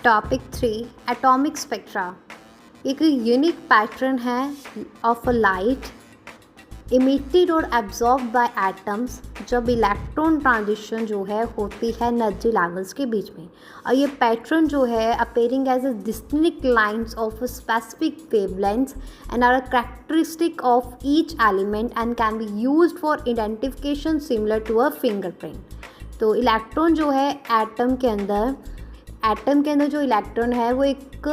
Topic 3 atomic spectra एक unique pattern है of a light emitted और एब्जॉर्ब बाय एटम्स जब इलेक्ट्रॉन ट्रांजिशन जो है होती है एनर्जी लेवल्स के बीच में। और ये पैटर्न जो है appearing as a distinct lines of specific wavelengths and are a characteristic of each element and can be used for identification similar to a fingerprint. तो इलेक्ट्रॉन जो है एटम के अंदर जो इलेक्ट्रॉन है वो एक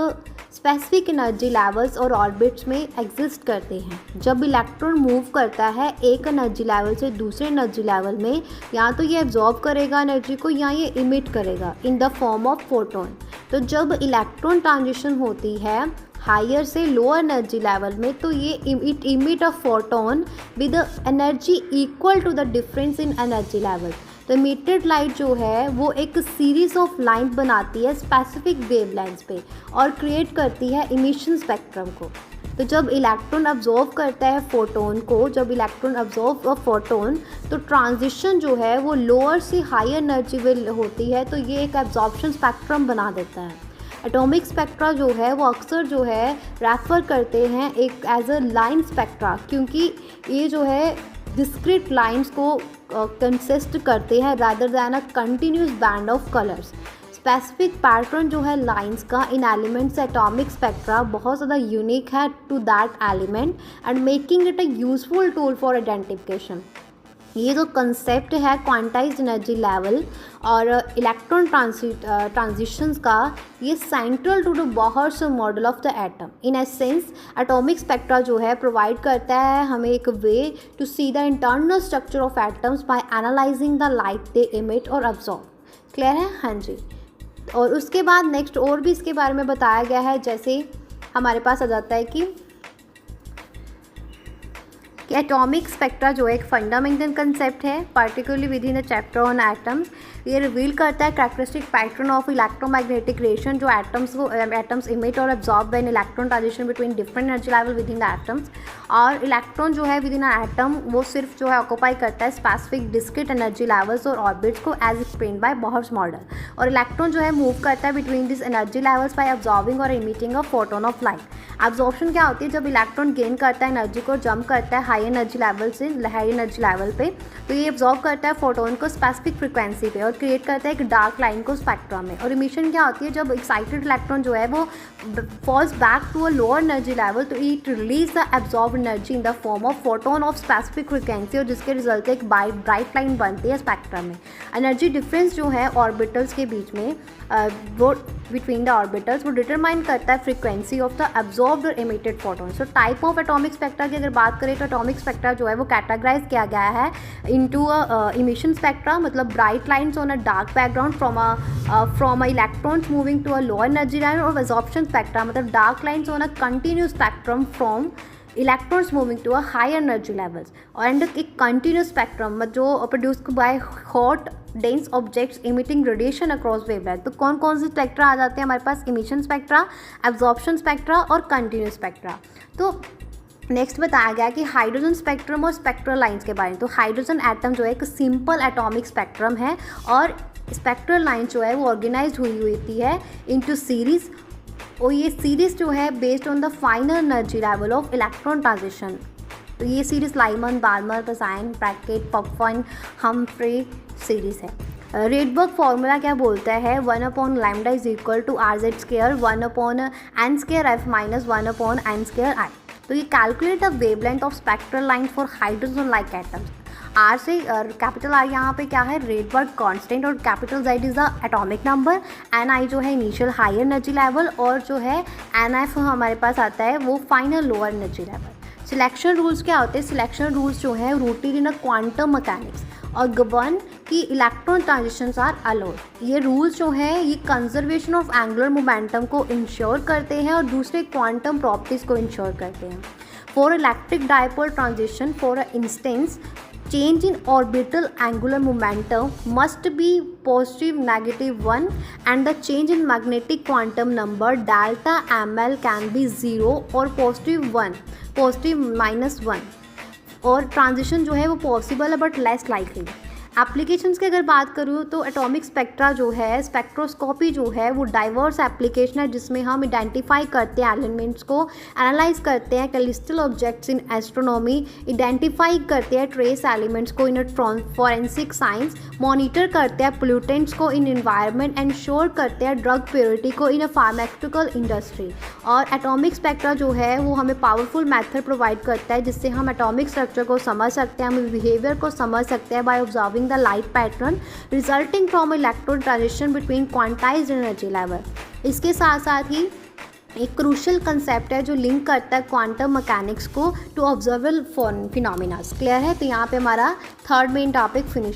स्पेसिफिक एनर्जी लेवल्स और ऑर्बिट्स में एग्जिस्ट करते हैं। जब इलेक्ट्रॉन मूव करता है एक एनर्जी लेवल से दूसरे एनर्जी लेवल में, या तो ये एब्जॉर्ब करेगा एनर्जी को या ये इमिट करेगा इन द फॉर्म ऑफ फोटोन। तो जब इलेक्ट्रॉन ट्रांजिशन होती है हायर से लोअर एनर्जी लेवल में, तो ये it emit a photon with energy equal to the difference in energy level. तो इमिटेड लाइट जो है वो एक सीरीज ऑफ लाइन बनाती है स्पेसिफिक वेवलेंथ्स पे और क्रिएट करती है इमिशन स्पेक्ट्रम को। तो जब इलेक्ट्रॉन अब्जॉर्व करता है फोटोन को, तो ट्रांजिशन जो है वो लोअर से हायर एनर्जी में होती है, तो ये एक एब्जॉर्प्शन स्पेक्ट्रम बना देता है। एटॉमिक स्पेक्ट्रा जो है वो अक्सर जो है रेफर करते हैं एक एज अ लाइन स्पेक्ट्रा, क्योंकि ये जो है डिस्क्रीट लाइंस को कंसिस्ट करते हैं rather than a continuous band of colours. Specific pattern जो है लाइंस का इन एलिमेंट्स एटॉमिक स्पेक्ट्रा बहुत ज़्यादा यूनिक है to that element and making it a useful tool for identification. ये जो कंसेप्ट है क्वांटाइज्ड एनर्जी लेवल और इलेक्ट्रॉन ट्रांजिशंस का, ये central to the Bohr's model of the atom. In essence atomic spectra जो है प्रोवाइड करता है हमें एक way to see the internal structure of atoms by analysing the light they emit और अब्जॉर्ब। क्लियर है? हाँ जी। और उसके बाद नेक्स्ट और भी इसके बारे में बताया गया है, जैसे हमारे पास आ जाता है कि एटॉमिक स्पेक्ट्रा जो एक फंडामेंटल कंसेप्ट है particularly with in the chapter on atoms. ये रिवील करता है characteristic pattern of electromagnetic radiation जो एटम्स इमिट और absorb when electron transition between different energy level with in the atoms. और electron जो है विद इन एटम वो सिर्फ जो है ऑक्यूपाई करता है स्पेसिफिक डिस्क्रीट एनर्जी लेवल्स और ऑर्बिट्स को as explained by Bohr's model. और इलेक्ट्रॉन जो है मूव करता है between this energy levels by absorbing और emitting a photon of light. Absorption क्या होती है? जब इलेक्ट्रॉन गेन करता है एनर्जी को, जंप करता है हाई एनर्जी लेवल से हाई एनर्जी लेवल पे, तो ये एब्जॉर्ब करता है फोटोन को स्पेसिफिक फ्रीक्वेंसी पे और क्रिएट करता है एक डार्क लाइन को स्पेक्ट्रम में। और इमिशन क्या होती है? जब एक्साइटेड इलेक्ट्रॉन जो है वो falls back to a lower energy level, तो it release the absorb energy in the form of photon of specific frequency, और जिसके रिजल्ट एक ब्राइट लाइन बनती है स्पेक्ट्रम में। एनर्जी डिफरेंस जो है ऑर्बिटल्स के बीच में वो बिटवीन द ऑर्बिटल्स वो डिटरमाइन करता है फ्रीक्वेंसी ऑफ द एब्जॉर्ब्ड और emitted photon. So type of atomic spectra की अगर बात करें तो एटॉमिक स्पेक्ट्रा जो है वो कैटेगराइज किया गया है इनटू अ इमिशन स्पेक्ट्रा, मतलब bright lines on a dark background from a electrons moving to a lower energy line, और एब्जॉर्प्शन स्पेक्ट्रा मतलब dark lines on a continuous spectrum from electrons moving to a higher energy levels. और एक continuous spectrum जो produce by hot dense objects emitting radiation across wavelength. तो कौन कौन से spectra आ जाते हैं हमारे पास? इमिशन स्पेक्ट्रा, एब्जॉर्प्शन स्पेक्ट्रा और कंटिन्यूस स्पेक्ट्रा। तो नेक्स्ट बताया गया कि हाइड्रोजन स्पेक्ट्रम और स्पेक्ट्रल लाइंस के बारे में। तो हाइड्रोजन एटम जो है एक सिंपल एटॉमिक स्पेक्ट्रम है और स्पेक्ट्रल लाइन जो है वो ऑर्गेनाइज हुई होती है इनटू सीरीज, और ये सीरीज़ जो है based on the final energy level of electron transition. तो ये series Lyman, Balmer, Paschen, Brackett, popcorn, Humphrey series है। रेडबर्ग फॉर्मूला क्या बोलता है? 1/λ is equal to RZ², 1/n²F minus 1/n²I। तो ये calculate the wavelength of spectral line for hydrogen like atoms. R से capital R यहाँ पे क्या है? रेडबर्ग कांस्टेंट, और capital Z is the atomic number, NI जो है इनिशियल हायर एनर्जी लेवल, और जो है NF हमारे पास आता है वो final lower energy level. Selection rules क्या होते हैं? सिलेक्शन रूल्स जो है rooted in a quantum mechanics और गवर्न की इलेक्ट्रॉन ट्रांजिशंस आर अलाउड। ये रूल्स जो है ये कंजर्वेशन ऑफ एंगुलर मोमेंटम को इंश्योर करते हैं और दूसरे क्वांटम प्रॉपर्टीज़ को इंश्योर करते हैं। For electric dipole transition, for instance, change in orbital angular momentum must be positive -1 and the change in magnetic quantum number delta ml can be 0 or +1 और transition जो है वो पॉसिबल है but less likely. Applications की अगर बात करूँ तो एटॉमिक स्पेक्ट्रा जो है, स्पेक्ट्रोस्कोपी जो है वो डाइवर्स एप्लीकेशन है जिसमें हम आइडेंटिफाई करते हैं एलिमेंट्स को, एनालाइज करते हैं कैलिस्टल ऑब्जेक्ट्स इन एस्ट्रोनॉमी, आइडेंटिफाई करते हैं ट्रेस एलिमेंट्स को इन फॉरेंसिक साइंस, मॉनिटर करते हैं पोल्यूटेंट्स को इन एनवायरनमेंट, एंश्योर करते हैं ड्रग प्योरिटी को इन अ फार्मास्यूटिकल इंडस्ट्री। और एटॉमिक स्पेक्ट्रा जो है वो हमें पावरफुल मेथड प्रोवाइड करता है जिससे हम एटॉमिक स्ट्रक्चर को समझ सकते हैं, हम बिहेवियर को समझ सकते हैं by observing the light pattern resulting from electron transition between quantized energy level। इसके साथ साथ ही एक क्रूशल कंसेप्ट है जो लिंक करता है क्वांटम मैकेनिक्स को टू ऑब्जर्वेबल फिनोमिना। क्लियर है? तो यहाँ पे हमारा थर्ड मेन टॉपिक फिनिश हो